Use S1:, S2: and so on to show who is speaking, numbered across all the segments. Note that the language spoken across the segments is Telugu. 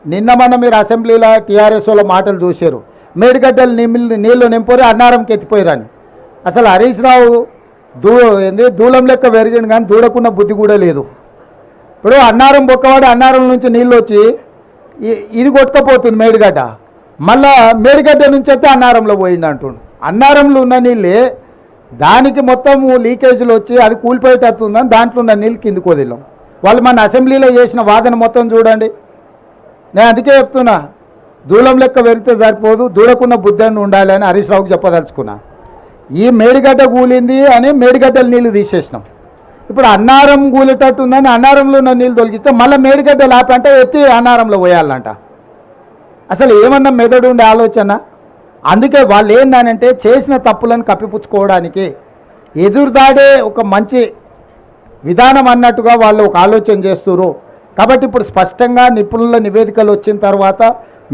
S1: నిన్న మొన్న మీరు అసెంబ్లీలో టీఆర్ఎస్ వాళ్ళ మాటలు చూశారు. మేడిగడ్డలు నీళ్లు నింపరి అన్నారంకి ఎత్తిపోయారని. అసలు హరీష్ రావు దూలం లెక్క పెరిగింది కానీ దూడకున్న బుద్ధి కూడా లేదు. ఇప్పుడు అన్నారం బొక్కవాడు అన్నారం నుంచి నీళ్ళు వచ్చి ఇది కొట్టుకపోతుంది మేడిగడ్డ, మళ్ళా మేడిగడ్డ నుంచి అయితే అన్నారంలో పోయింది అంటుండు. అన్నారంలో ఉన్న నీళ్ళే దానికి మొత్తం లీకేజీలు వచ్చి అది కూలిపోయేటట్టుందని దాంట్లో ఉన్న నీళ్ళు కిందికి వదిలాం. వాళ్ళు మన అసెంబ్లీలో చేసిన వాదన మొత్తం చూడండి. నేను అందుకే చెప్తున్నా, దూలం లెక్క పెరిగితే సరిపోదు, దూడకున్న బుద్ధాన్ని ఉండాలి అని హరీష్ రావుకి చెప్పదలుచుకున్నా. ఈ మేడిగడ్డ కూలింది అని మేడిగడ్డల నీళ్లు తీసేసినాం. ఇప్పుడు అన్నారం కూలేటట్టు ఉందని అన్నారంలో ఉన్న నీళ్ళు తొలగిస్తే మళ్ళీ మేడిగడ్డ లాపంటే ఎత్తి అన్నారంలో పోయాలంట. అసలు ఏమన్నా మెదడు ఉండే ఆలోచన? అందుకే వాళ్ళు ఏందనంటే చేసిన తప్పులను కప్పిపుచ్చుకోవడానికి ఎదురుదాడే ఒక మంచి విధానం అన్నట్టుగా వాళ్ళు ఒక ఆలోచన చేస్తున్నారు. కాబట్టి ఇప్పుడు స్పష్టంగా నిపుణుల నివేదికలు వచ్చిన తర్వాత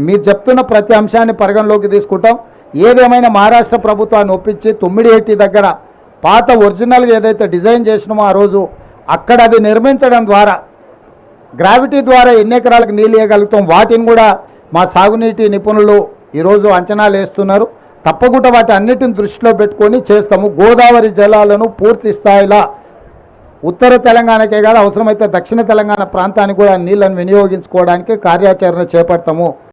S1: మీరు చెప్తున్న ప్రతి అంశాన్ని పరిగణలోకి తీసుకుంటాం. ఏదేమైనా మహారాష్ట్ర ప్రభుత్వాన్ని ఒప్పించి తుమ్మిడిహెట్టి దగ్గర పాత ఒరిజినల్గా ఏదైతే డిజైన్ చేసినామో ఆ రోజు అక్కడ అది నిర్మించడం ద్వారా గ్రావిటీ ద్వారా ఎన్ని ఎకరాలకు నీళ్ళు ఇవ్వగలుగుతాం, వాటిని కూడా మా సాగునీటి నిపుణులు ఈరోజు అంచనాలు వేస్తున్నారు. తప్పకుండా వాటి అన్నిటిని దృష్టిలో పెట్టుకొని చేస్తాము. గోదావరి జలాలను పూర్తి స్థాయిలో ఉత్తర తెలంగాణకే కాదు, అవసరమైతే దక్షిణ తెలంగాణ ప్రాంతానికి కూడా నీళ్ళను వినియోగించుకోవడానికి కార్యాచరణ చేపడతాము.